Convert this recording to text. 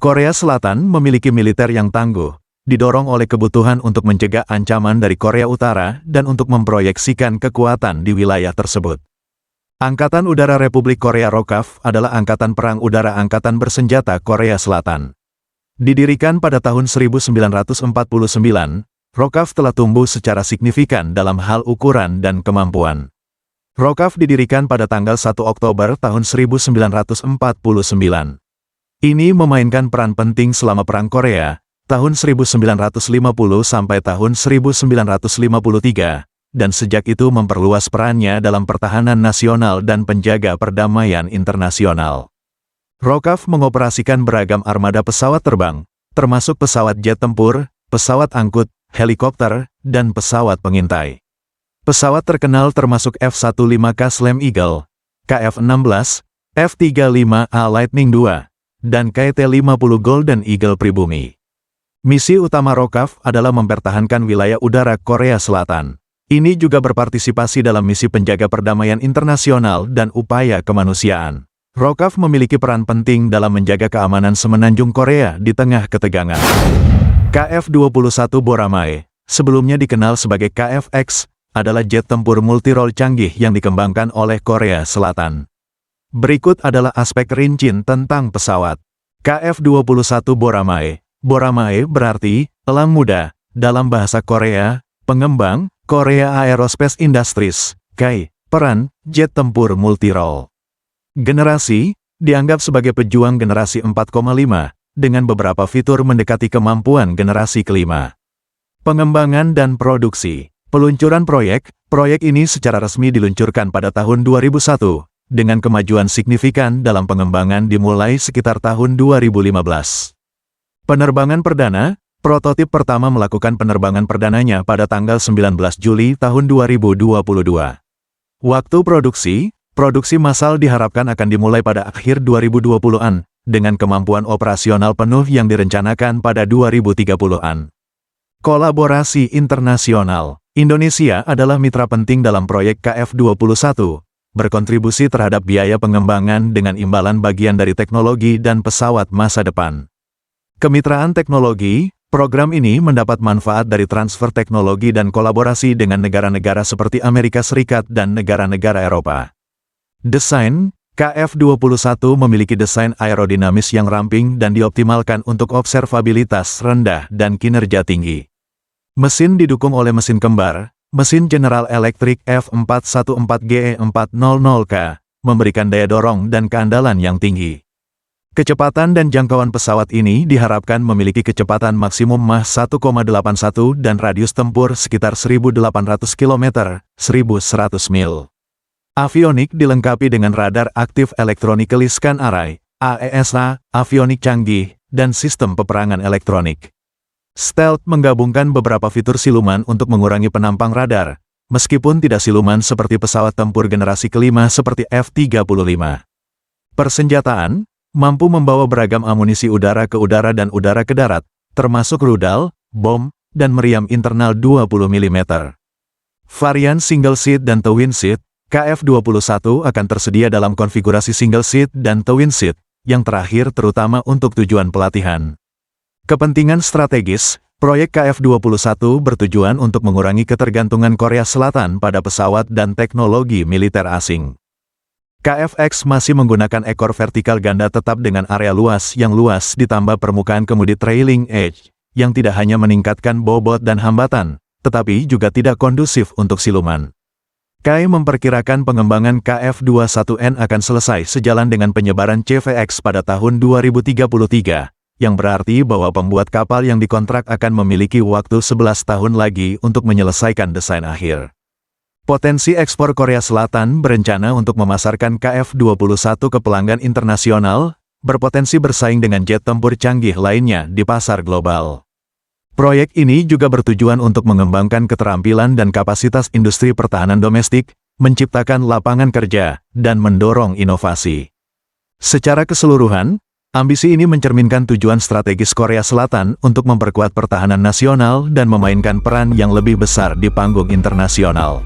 Korea Selatan memiliki militer yang tangguh, didorong oleh kebutuhan untuk mencegah ancaman dari Korea Utara dan untuk memproyeksikan kekuatan di wilayah tersebut. Angkatan Udara Republik Korea ROKAV adalah angkatan perang udara angkatan bersenjata Korea Selatan. Didirikan pada tahun 1949, ROKAV telah tumbuh secara signifikan dalam hal ukuran dan kemampuan. ROKAV didirikan pada tanggal 1 Oktober tahun 1949. Ini memainkan peran penting selama Perang Korea, tahun 1950 sampai tahun 1953, dan sejak itu memperluas perannya dalam pertahanan nasional dan penjaga perdamaian internasional. ROKAV mengoperasikan beragam armada pesawat terbang, termasuk pesawat jet tempur, pesawat angkut, helikopter, dan pesawat pengintai. Pesawat terkenal termasuk F-15K Slam Eagle, KF-16, F-35A Lightning II, dan KT-50 Golden Eagle pribumi. Misi utama ROKAV adalah mempertahankan wilayah udara Korea Selatan. Ini juga berpartisipasi dalam misi penjaga perdamaian internasional dan upaya kemanusiaan. ROKAV memiliki peran penting dalam menjaga keamanan semenanjung Korea di tengah ketegangan. KF-21 Boramae, sebelumnya dikenal sebagai KF-X, adalah jet tempur multirole canggih yang dikembangkan oleh Korea Selatan. Berikut adalah aspek rinci tentang pesawat. KF-21 Boramae. Boramae berarti elang muda dalam bahasa Korea. Pengembang Korea Aerospace Industries, KAI. Peran jet tempur multirole. Generasi dianggap sebagai pejuang generasi 4,5 dengan beberapa fitur mendekati kemampuan generasi kelima. Pengembangan dan produksi. Peluncuran proyek ini secara resmi diluncurkan pada tahun 2001. Dengan kemajuan signifikan dalam pengembangan dimulai sekitar tahun 2015. Penerbangan perdana, prototip pertama melakukan penerbangan perdananya pada tanggal 19 Juli tahun 2022. Waktu produksi massal diharapkan akan dimulai pada akhir 2020-an, dengan kemampuan operasional penuh yang direncanakan pada 2030-an. Kolaborasi internasional. Indonesia adalah mitra penting dalam proyek KF-21. Berkontribusi terhadap biaya pengembangan dengan imbalan bagian dari teknologi dan pesawat masa depan. Kemitraan teknologi, program ini mendapat manfaat dari transfer teknologi dan kolaborasi dengan negara-negara seperti Amerika Serikat dan negara-negara Eropa. Desain, KF-21 memiliki desain aerodinamis yang ramping dan dioptimalkan untuk observabilitas rendah dan kinerja tinggi. Mesin didukung oleh mesin kembar, mesin General Electric F414GE400K, memberikan daya dorong dan keandalan yang tinggi. Kecepatan dan jangkauan pesawat ini diharapkan memiliki kecepatan maksimum Mach 1,81 dan radius tempur sekitar 1.800 km, 1.100 mil. Avionik dilengkapi dengan radar aktif Electronically Scan Array, AESA, avionik canggih, dan sistem peperangan elektronik. Stealth menggabungkan beberapa fitur siluman untuk mengurangi penampang radar, meskipun tidak siluman seperti pesawat tempur generasi kelima seperti F-35. Persenjataan, mampu membawa beragam amunisi udara ke udara dan udara ke darat, termasuk rudal, bom, dan meriam internal 20 mm. Varian single seat dan twin seat, KF-21 akan tersedia dalam konfigurasi single seat dan twin seat, yang terakhir terutama untuk tujuan pelatihan. Kepentingan strategis, proyek KF-21 bertujuan untuk mengurangi ketergantungan Korea Selatan pada pesawat dan teknologi militer asing. KF-X masih menggunakan ekor vertikal ganda tetap dengan area luas yang luas ditambah permukaan kemudi trailing edge, yang tidak hanya meningkatkan bobot dan hambatan, tetapi juga tidak kondusif untuk siluman. KAI memperkirakan pengembangan KF-21N akan selesai sejalan dengan penyebaran CVX pada tahun 2033. Yang berarti bahwa pembuat kapal yang dikontrak akan memiliki waktu 11 tahun lagi untuk menyelesaikan desain akhir. Potensi ekspor Korea Selatan berencana untuk memasarkan KF-21 ke pelanggan internasional, berpotensi bersaing dengan jet tempur canggih lainnya di pasar global. Proyek ini juga bertujuan untuk mengembangkan keterampilan dan kapasitas industri pertahanan domestik, menciptakan lapangan kerja, dan mendorong inovasi. Secara keseluruhan, ambisi ini mencerminkan tujuan strategis Korea Selatan untuk memperkuat pertahanan nasional dan memainkan peran yang lebih besar di panggung internasional.